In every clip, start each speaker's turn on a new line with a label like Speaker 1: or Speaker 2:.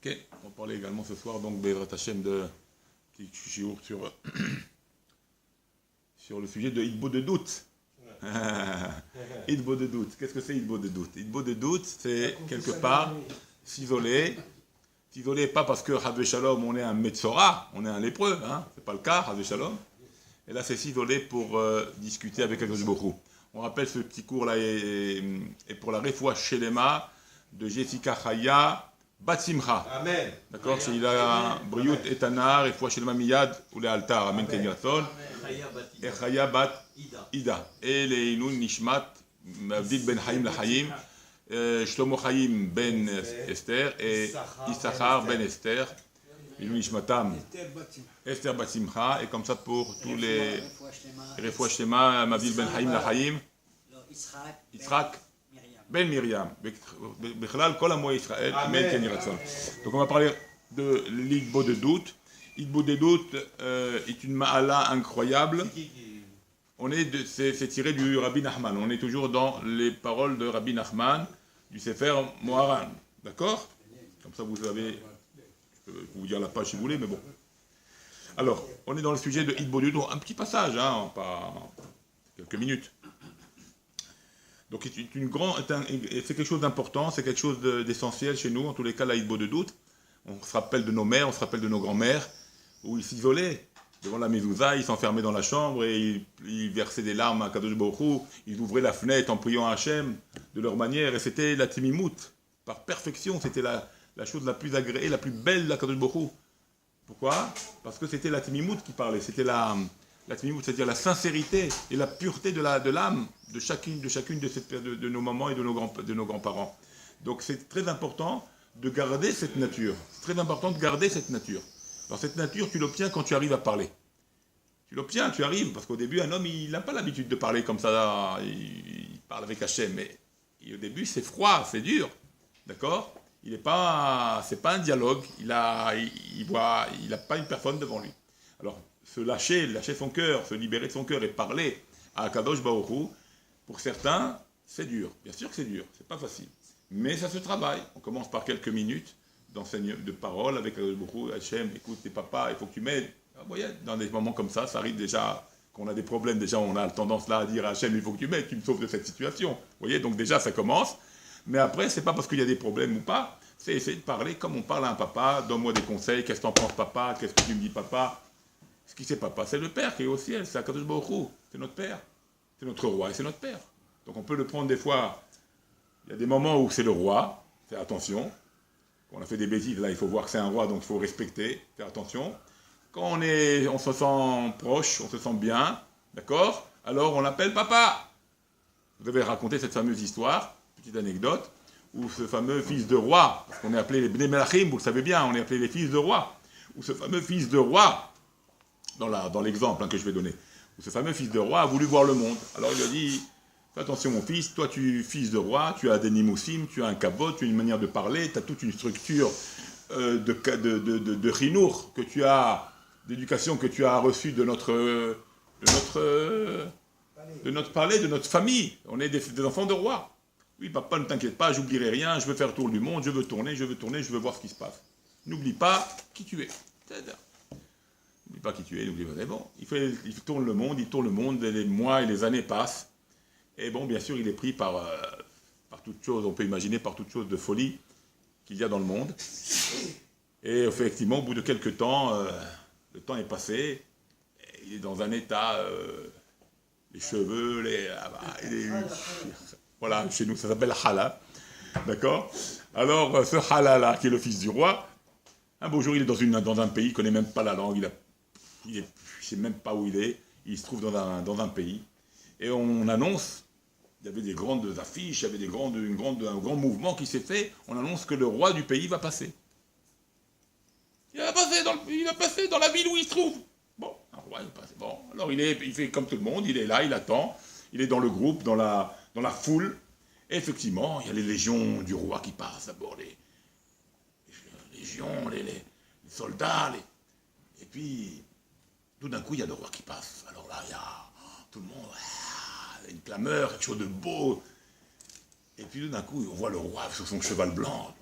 Speaker 1: Ok, on va parler également ce soir donc Bezrat Hashem de petit chiour sur le sujet de Hitbo de doute. Hitbo de doute. Qu'est-ce que c'est Hitbo de doute? Hitbo de doute, c'est quelque part s'isoler pas parce que Havé Shalom on est un Metzora, on est un lépreux, hein, c'est pas le cas, Havé Shalom. Et là c'est s'isoler pour discuter avec Akadosh Baruch Hu. On rappelle ce petit cours là et pour la Refoua Shelema de Jessica Chaya Batsimcha.
Speaker 2: Amen.
Speaker 1: D'accord, c'est il a Briout Etanar et Refoua Shelema Miyad ou les Altar. Amen Kenyatson. Et Chaya Bat Ida. Et les Ilun Nishmat Mavdik Ben Haim Lahayim. Shlomo Chaim Ben Esther et Issachar Ben Esther. Ilun Nishmatam Esther Batsimcha. Et comme ça pour tous les Refoua Shelema Mavdik Ben Haim Lahayim. Yitzhak Ben Miriam, Bechlal Kol Amo Israël, Amen Ken Yiratzon. Donc on va parler de l'Hitbo de doute. L'Hitbo de doute est une ma'ala incroyable. C'est tiré du Rabbi Nachman. On est toujours dans les paroles de Rabbi Nachman du Sefer Moharan. D'accord? Comme ça vous savez, je peux vous dire la page si vous voulez, mais bon. Alors, on est dans le sujet de Hitbo de doute. Un petit passage, hein, pas quelques minutes. Donc c'est quelque chose d'important, c'est quelque chose d'essentiel chez nous, en tous les cas la Hitbo de doute. On se rappelle de nos mères, on se rappelle de nos grands-mères, où ils s'isolaient devant la mezouza, ils s'enfermaient dans la chambre et ils versaient des larmes à Kadosh Baruch Hu, ils ouvraient la fenêtre en priant à Hachem de leur manière, et c'était la timimout, par perfection, c'était la chose la plus agréée, la plus belle de Kadosh Baruch Hu. Pourquoi? Parce que c'était la timimout qui parlait, c'était la timimout, c'est-à-dire la sincérité et la pureté de l'âme de chacune de nos mamans et de nos grands-parents. Donc c'est très important de garder cette nature. C'est très important de garder cette nature. Alors cette nature, tu l'obtiens quand tu arrives à parler. Tu l'obtiens, tu arrives, parce qu'au début, un homme, il n'a pas l'habitude de parler comme ça, il parle avec Hachem, mais au début, c'est froid, c'est dur, d'accord? C'est pas un dialogue, il n'a pas une personne devant lui. Alors, se lâcher son cœur, se libérer de son cœur et parler à Akadosh Baruch Hu, pour certains, c'est dur. Bien sûr que c'est dur, c'est pas facile. Mais ça se travaille. On commence par quelques minutes de parole avec Akadosh Baruch Hu. Hachem, écoute, tes papas, il faut que tu m'aides. Vous voyez, dans des moments comme ça arrive déjà qu'on a des problèmes. Déjà, on a tendance là à dire à Hachem, il faut que tu m'aides, tu me sauves de cette situation. Vous voyez, donc déjà, ça commence. Mais après, c'est pas parce qu'il y a des problèmes ou pas, c'est essayer de parler comme on parle à un papa. Donne-moi des conseils, qu'est-ce que t'en penses, papa? Qu'est-ce que tu me dis, papa? Ce qui c'est papa, c'est le Père qui est au ciel, c'est Akadosh Baruch Hu, c'est notre Père, c'est notre roi et c'est notre Père. Donc on peut le prendre des fois, il y a des moments où c'est le roi, fais attention, quand on a fait des bêtises, là il faut voir que c'est un roi, donc il faut respecter, faire attention. Quand on se sent proche, on se sent bien, d'accord? Alors on l'appelle papa. Vous avez raconté cette fameuse histoire, petite anecdote, où ce fameux fils de roi, parce qu'on est appelé les Bnei Melachim, vous le savez bien, on est appelé les fils de roi, où ce fameux fils de roi, dans l'exemple que je vais donner, où ce fameux fils de roi a voulu voir le monde. Alors il lui a dit, fais attention mon fils, toi tu es fils de roi, tu as des nimoussim, tu as un kabot, tu as une manière de parler, tu as toute une structure de chinour que tu as, d'éducation que tu as reçue de notre palais, de notre famille. On est des enfants de roi. Oui papa, ne t'inquiète pas, j'oublierai rien, je veux faire le tour du monde, je veux tourner, je veux voir ce qui se passe. N'oublie pas qui tu es. N'oublie pas qui tu es, n'oublie pas. Mais bon, il tourne le monde, les mois et les années passent. Et bon, bien sûr, il est pris par toute chose, on peut imaginer, par toute chose de folie qu'il y a dans le monde. Et effectivement, au bout de quelques temps, le temps est passé, il est dans un état, les cheveux, voilà, chez nous, ça s'appelle Hala. D'accord? Alors, ce Hala-là, qui est le fils du roi, un beau jour, il est dans un pays, il ne connaît même pas la langue, il ne sait même pas où il se trouve dans un pays, et on annonce, il y avait des grandes affiches, il y avait un grand mouvement qui s'est fait, on annonce que le roi du pays va passer. Il va passer dans la ville où il se trouve. Bon, un roi, il va passer. Bon, alors il fait comme tout le monde, il est là, il attend, il est dans le groupe, dans la foule, et effectivement, il y a les légions du roi qui passent, d'abord les légions, les soldats, et puis, tout d'un coup, il y a le roi qui passe. Alors là, il y a tout le monde, une clameur, quelque chose de beau. Et puis tout d'un coup, on voit le roi sur son cheval blanc,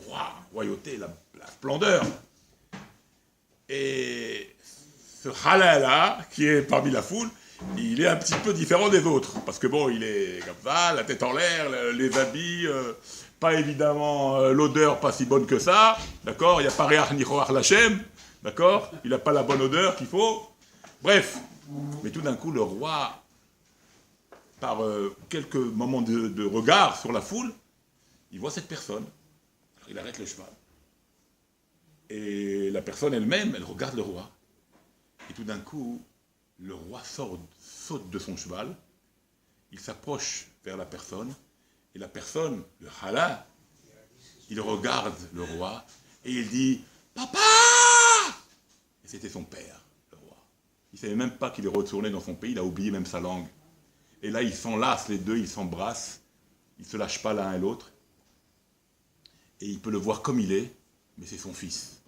Speaker 1: roi, royauté, la splendeur. Et ce Khala-là, qui est parmi la foule, il est un petit peu différent des autres. Parce que bon, il est comme ça, la tête en l'air, les habits, pas évidemment l'odeur pas si bonne que ça, d'accord. Il n'y a pas Réach ni Choach Lachem, d'accord. Il n'a pas la bonne odeur qu'il faut. Bref, mais tout d'un coup, le roi, par quelques moments de regard sur la foule, il voit cette personne. Alors, il arrête le cheval. Et la personne elle-même, elle regarde le roi. Et tout d'un coup, le roi saute de son cheval. Il s'approche vers la personne. Et la personne, le Khala, il regarde le roi. Et il dit « Papa !» Et c'était son père, le roi. Il ne savait même pas qu'il est retourné dans son pays. Il a oublié même sa langue. Et là, ils s'enlacent les deux, ils s'embrassent. Ils ne se lâchent pas l'un et l'autre. Et il peut le voir comme il est, mais c'est son fils.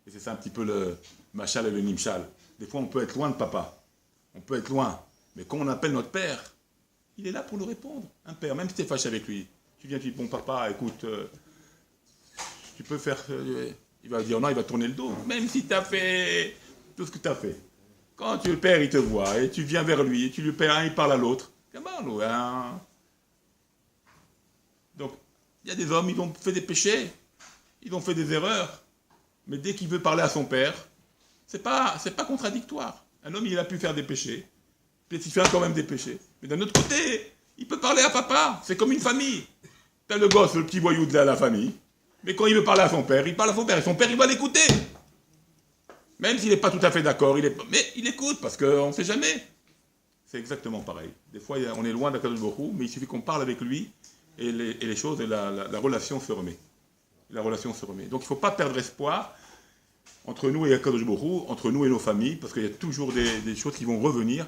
Speaker 1: Et c'est ça un petit peu le machal et le nimshal. Des fois, on peut être loin de papa. On peut être loin. Mais quand on appelle notre père, il est là pour nous répondre. Un père, même si tu es fâché avec lui. Tu viens, tu dis, bon papa, écoute, tu peux faire... il va dire non, il va tourner le dos. Même si tu as fait tout ce que tu as fait. Quand tu le père, il te voit. Et tu viens vers lui. Et tu lui paies un, il parle à l'autre. Hein. Donc, il y a des hommes, ils ont fait des péchés. Ils ont fait des erreurs. Mais dès qu'il veut parler à son père, c'est pas contradictoire. Un homme, il a pu faire des péchés. Peut-être qu'il fait quand même des péchés. Mais d'un autre côté, il peut parler à papa. C'est comme une famille. T'as le gosse, le petit voyou de la famille. Mais quand il veut parler à son père, il parle à son père. Et son père, il va l'écouter. Même s'il n'est pas tout à fait d'accord. Mais il écoute, parce qu'on ne sait jamais. C'est exactement pareil. Des fois, on est loin d'Akadosh Baruch Hu, mais il suffit qu'on parle avec lui, et les choses, et la relation se remet. La relation se remet. Donc il ne faut pas perdre espoir entre nous et Akadosh Baruch Hu, entre nous et nos familles, parce qu'il y a toujours des choses qui vont revenir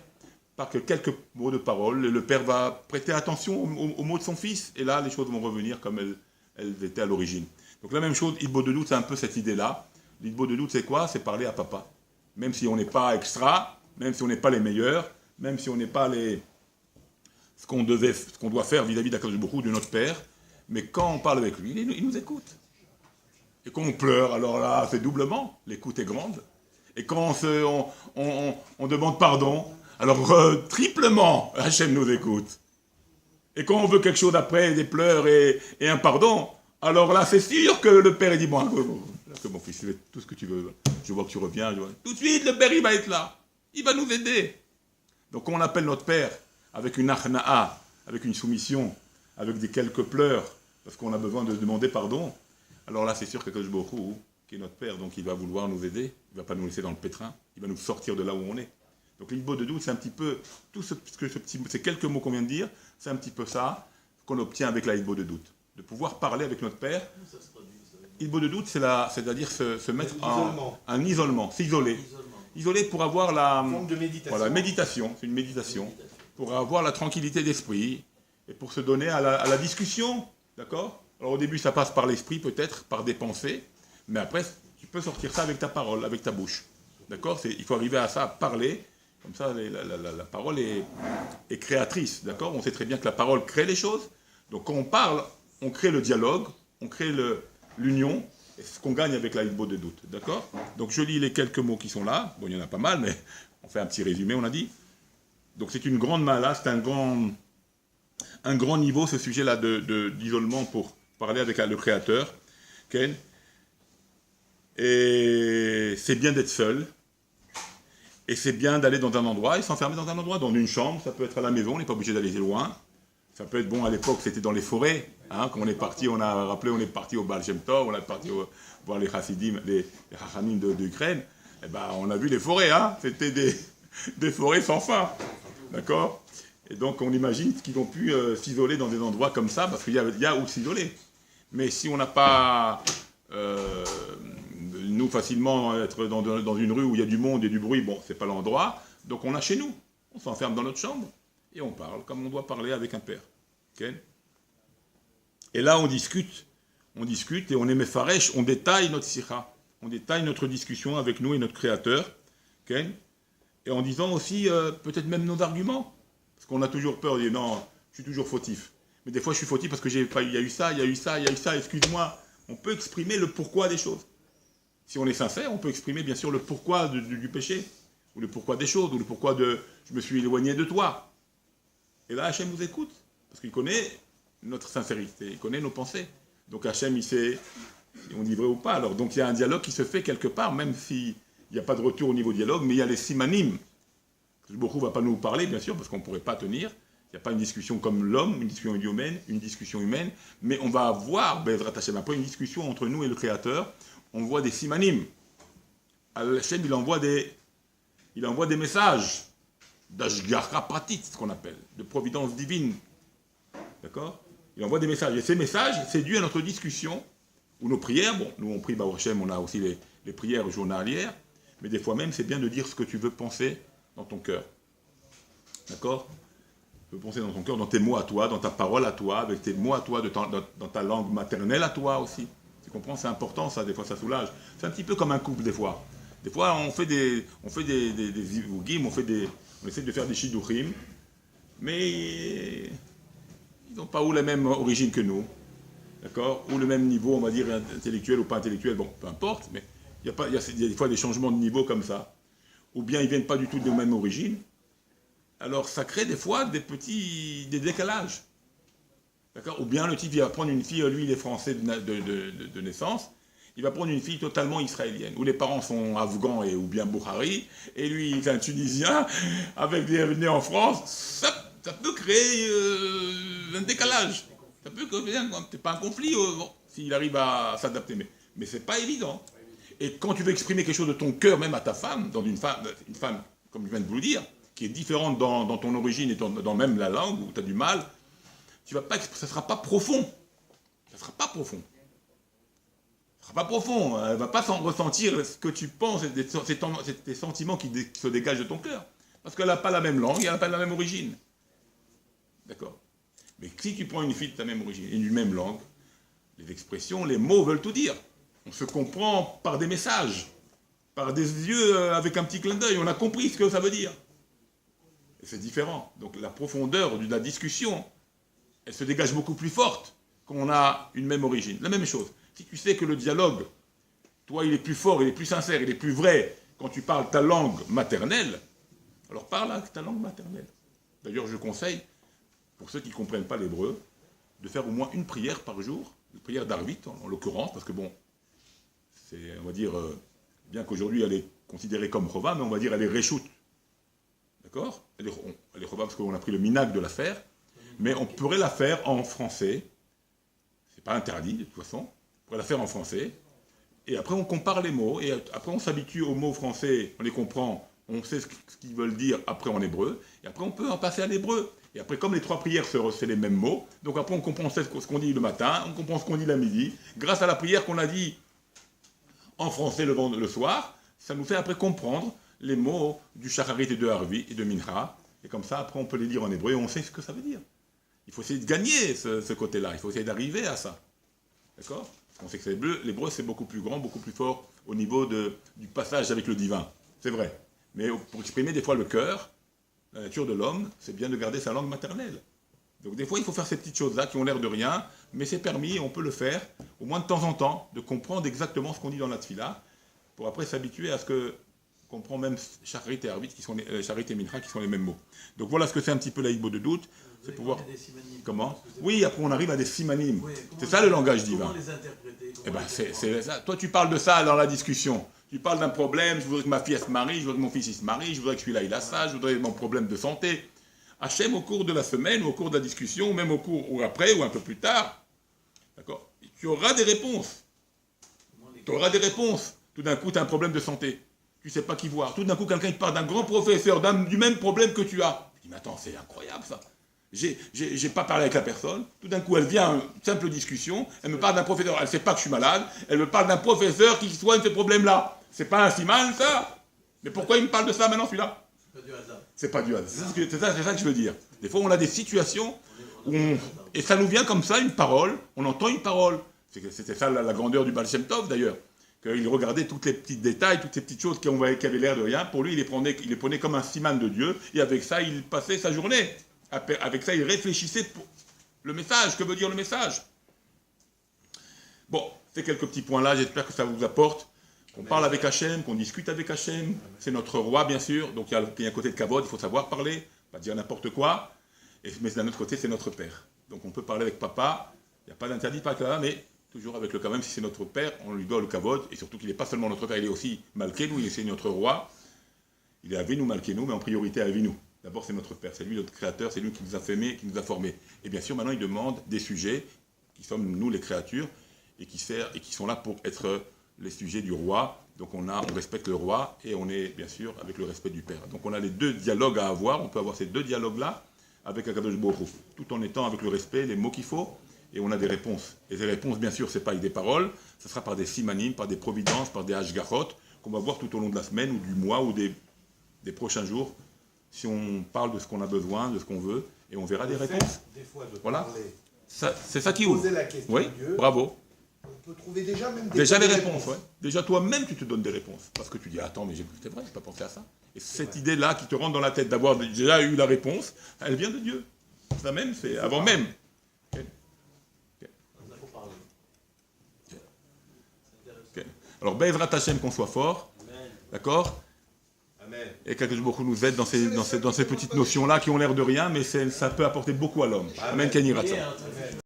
Speaker 1: par que quelques mots de parole. Le père va prêter attention aux mots de son fils, et là, les choses vont revenir comme elles étaient à l'origine. Donc la même chose, Hitbo de doute, c'est un peu cette idée-là. L'Hitbo de doute, c'est quoi? C'est parler à papa. Même si on n'est pas extra, même si on n'est pas les meilleurs, même si on n'est pas ce qu'on doit faire vis-à-vis d'Akadosh Baruch Hu, de notre père, mais quand on parle avec lui, il nous écoute. Et quand on pleure, alors là, c'est doublement, l'écoute est grande. Et quand on demande pardon, alors triplement, Hachem nous écoute. Et quand on veut quelque chose après, des pleurs et un pardon, alors là, c'est sûr que le père, il dit, bon, mon fils, tu fais tout ce que tu veux, je vois que tu reviens, tout de suite, le père, il va être là, il va nous aider. Donc quand on appelle notre père avec une achna'a, avec une soumission, avec quelques pleurs, parce qu'on a besoin de demander pardon, alors là, c'est sûr que Akadosh Baruch Hu, qui est notre père, donc il va vouloir nous aider, il ne va pas nous laisser dans le pétrin, il va nous sortir de là où on est. Donc l'Hitbo de doute, c'est un petit peu, ces quelques mots qu'on vient de dire, c'est un petit peu ça qu'on obtient avec la Hitbo de doute. De pouvoir parler avec notre père. Hitbo de doute, c'est-à-dire se mettre en isolement, s'isoler. Isoler pour avoir la
Speaker 2: forme de méditation.
Speaker 1: Voilà, méditation, c'est une méditation. Pour avoir la tranquillité d'esprit et pour se donner à la discussion. D'accord? Alors au début, ça passe par l'esprit peut-être, par des pensées, mais après, tu peux sortir ça avec ta parole, avec ta bouche. D'accord? Il faut arriver à ça, à parler. Comme ça, la parole est créatrice. D'accord? On sait très bien que la parole crée les choses. Donc quand on parle, on crée le dialogue, on crée l'union, et c'est ce qu'on gagne avec la Hitbo de doute. D'accord? Donc je lis les quelques mots qui sont là. Bon, il y en a pas mal, mais on fait un petit résumé, on a dit. Donc c'est une grande mala, c'est un grand niveau, ce sujet-là d'isolement pour parler avec le Créateur. Okay? Et c'est bien d'être seul. Et c'est bien d'aller dans un endroit et s'enfermer dans un endroit, dans une chambre. Ça peut être à la maison, on n'est pas obligé d'aller loin. Ça peut être bon, à l'époque, c'était dans les forêts. Hein, quand on est parti, on est parti au Baal Shem Tov, on est parti voir les Chassidim, les Chachamim d'Ukraine. Eh ben, on a vu les forêts, hein. C'était des forêts sans fin. D'accord? Et donc, on imagine qu'ils ont pu s'isoler dans des endroits comme ça, parce qu'il y a où s'isoler. Mais si on n'a pas, nous, facilement, être dans une rue où il y a du monde et du bruit, bon, c'est pas l'endroit. Donc, on a chez nous. On s'enferme dans notre chambre et on parle comme on doit parler avec un père. Okay? Et là, on discute et on est mefaresh, on détaille notre sikha, on détaille notre discussion avec nous et notre Créateur. Okay? Et en disant aussi, peut-être même nos arguments. Parce qu'on a toujours peur de dire, non, je suis toujours fautif. Mais des fois, je suis fautif parce que il y a eu ça, excuse-moi, on peut exprimer le pourquoi des choses. Si on est sincère, on peut exprimer bien sûr le pourquoi du péché, ou le pourquoi des choses, ou le pourquoi de « je me suis éloigné de toi ». Et là, Hachem nous écoute, parce qu'il connaît notre sincérité, il connaît nos pensées. Donc Hachem, il sait si on dit vrai ou pas. Alors, donc il y a un dialogue qui se fait quelque part, même s'il n'y a pas de retour au niveau dialogue, mais il y a les simanim. Beaucoup ne va pas nous parler, bien sûr, parce qu'on ne pourrait pas tenir. Il n'y a pas une discussion comme l'homme, une discussion humaine, mais on va avoir, Bezrat Hachem, après une discussion entre nous et le Créateur, on voit des simanim. Hachem, il envoie des messages d'Ashgara Pratit, ce qu'on appelle, de providence divine. D'accord? Il envoie des messages. Et ces messages, c'est dû à notre discussion, ou nos prières. Bon, nous, on prie Baruch Hachem, on a aussi les prières journalières, mais des fois même, c'est bien de dire ce que tu veux penser dans ton cœur. D'accord? Tu veux penser dans ton cœur, dans tes mots à toi, dans ta parole à toi, avec tes mots à toi, dans ta langue maternelle à toi aussi. Tu comprends? C'est important, ça, des fois, ça soulage. C'est un petit peu comme un couple, des fois. Des fois, on fait des ivugim, on essaie de faire des shidduchim, mais ils n'ont pas ou la même origine que nous, d'accord? Ou le même niveau, on va dire, intellectuel ou pas intellectuel, bon, peu importe, mais il y a des fois des changements de niveau comme ça. Ou bien ils ne viennent pas du tout de la même origine. Alors ça crée des fois des décalages. D'accord? Ou bien le type il va prendre une fille, lui il est français de naissance, il va prendre une fille totalement israélienne, où les parents sont afghans ou bien Boukhari, et lui il est un Tunisien, avec des né en France, ça peut créer un décalage. Ça peut créer c'est pas un conflit, bon, s'il arrive à s'adapter, mais c'est pas évident. Et quand tu veux exprimer quelque chose de ton cœur, même à ta femme, dans une femme, comme je viens de vous le dire, qui est différente dans ton origine et dans même la langue, où tu as du mal, ça ne sera pas profond. Ça ne sera pas profond. Ça ne sera pas profond. Elle ne va pas ressentir ce que tu penses, c'est tes sentiments qui se dégagent de ton cœur. Parce qu'elle n'a pas la même langue, elle n'a pas la même origine. D'accord? Mais si tu prends une fille de ta même origine et d'une même langue, les expressions, les mots veulent tout dire. On se comprend par des messages, par des yeux avec un petit clin d'œil. On a compris ce que ça veut dire. Et c'est différent. Donc la profondeur de la discussion, elle se dégage beaucoup plus forte quand on a une même origine. La même chose. Si tu sais que le dialogue, toi, il est plus fort, il est plus sincère, il est plus vrai quand tu parles ta langue maternelle, alors parle avec ta langue maternelle. D'ailleurs, je conseille, pour ceux qui ne comprennent pas l'hébreu, de faire au moins une prière par jour, une prière d'Arvit en l'occurrence, parce que bon, c'est, on va dire, bien qu'aujourd'hui elle est considérée comme Chova, mais on va dire elle est Réchout. D'accord? Elle est Chova parce qu'on a pris le minag de la faire, mais on pourrait la faire en français. C'est pas interdit, de toute façon. On pourrait la faire en français. Et après, on compare les mots, et après, on s'habitue aux mots français, on les comprend, on sait ce qu'ils veulent dire après en hébreu, et après, on peut en passer à l'hébreu. Et après, comme les trois prières, c'est les mêmes mots, donc après, on comprend ce qu'on dit le matin, on comprend ce qu'on dit la midi, grâce à la prière qu'on a dit en français le soir, ça nous fait après comprendre les mots du Shacharit et de Harvi et de Mincha, et comme ça, après, on peut les lire en hébreu, et on sait ce que ça veut dire. Il faut essayer de gagner ce côté-là, il faut essayer d'arriver à ça. D'accord? Parce qu'on sait que l'hébreu, c'est beaucoup plus grand, beaucoup plus fort au niveau du passage avec le divin. C'est vrai. Mais pour exprimer des fois le cœur, la nature de l'homme, c'est bien de garder sa langue maternelle. Donc des fois, il faut faire ces petites choses-là qui ont l'air de rien, mais c'est permis, on peut le faire, au moins de temps en temps, de comprendre exactement ce qu'on dit dans la tfila, pour après s'habituer à ce que comprend même Shacharit et Harvit, Shacharit et Mincha, qui sont les mêmes mots. Donc voilà ce que c'est un petit peu la hibo de doute. C'est pouvoir. Comment? Oui, après on arrive à des simanim. Oui, c'est ça le langage divin. Comment les interpréter? Eh ben, c'est ça. Toi, tu parles de ça dans la discussion. Tu parles d'un problème, je voudrais que ma fille se marie, je voudrais que mon fils se marie, je voudrais que celui-là il a ça, je voudrais mon problème de santé. Hachem, au cours de la semaine, ou au cours de la discussion, même au cours, ou après, ou un peu plus tard, d'accord, tu auras des réponses. Tu auras des réponses. Tout d'un coup, tu as un problème de santé. Tu ne sais pas qui voir. Tout d'un coup, quelqu'un te parle d'un grand professeur, du même problème que tu as. Tu dis, mais attends, c'est incroyable ça. J'ai pas parlé avec la personne. Tout d'un coup, elle vient, une simple discussion. Elle me parle d'un professeur. Elle ne sait pas que je suis malade. Elle me parle d'un professeur qui soigne ce problème-là. C'est pas un siman, ça? Mais pourquoi il me parle de ça maintenant, celui-là? C'est pas du hasard. C'est pas du hasard. C'est ça que je veux dire. Des fois, on a des situations où et ça nous vient comme ça, une parole. On entend une parole. C'était ça la grandeur du Baal Shem Tov, d'ailleurs. Qu'il regardait tous les petits détails, toutes ces petites choses qui avaient l'air de rien. Pour lui, il les prenait comme un siman de Dieu. Et avec ça, il passait sa journée. Avec ça, il réfléchissait pour le message. Que veut dire le message? Bon, ces quelques petits points-là, j'espère que ça vous apporte. Qu'on parle avec Hachem, qu'on discute avec Hachem. C'est notre roi, bien sûr. Donc il y a un côté de kavod, il faut savoir parler, pas dire n'importe quoi. Mais d'un autre côté, c'est notre père. Donc on peut parler avec papa. Il n'y a pas d'interdit par là, mais toujours avec le kavod. Même si c'est notre père, on lui doit le kavod. Et surtout qu'il n'est pas seulement notre père, il est aussi Malkenou, il est notre roi. Il est Avinu Malkenou, mais en priorité Avinu. D'abord, c'est notre père, c'est lui notre créateur, c'est lui qui nous a fait, qui nous a formés. Et bien sûr, maintenant, il demande des sujets qui sommes nous les créatures et qui sont là pour être les sujets du roi. Donc on respecte le roi et on est bien sûr avec le respect du père. Donc on a les deux dialogues à avoir, on peut avoir ces deux dialogues-là avec Akadosh Baruch Hu, tout en étant avec le respect, les mots qu'il faut, et on a des réponses. Et ces réponses, bien sûr, c'est pas avec des paroles, ce sera par des simanim, par des providences, par des hashgachot, qu'on va voir tout au long de la semaine ou du mois ou des prochains jours, si on parle de ce qu'on a besoin, de ce qu'on veut, et on verra des réponses.
Speaker 2: Des fois de
Speaker 1: voilà.
Speaker 2: Parler,
Speaker 1: c'est ça qui ouvre.
Speaker 2: Poser la question
Speaker 1: oui,
Speaker 2: à Dieu,
Speaker 1: bravo.
Speaker 2: On peut trouver déjà même
Speaker 1: des réponses. Ouais. Déjà toi-même tu te donnes des réponses. Parce que tu dis, attends, mais c'est vrai, j'ai pas pensé à ça. Et cette idée-là qui te rentre dans la tête d'avoir déjà eu la réponse, elle vient de Dieu. Ça même, c'est avant même. Okay. Okay. Alors, Be'ezrat Hashem, qu'on soit fort. D'accord. Et qu'Akadosh Baruch Hu nous aide dans ces petites notions-là qui ont l'air de rien, mais ça peut apporter beaucoup à l'homme. Amen, Kenny Ratson.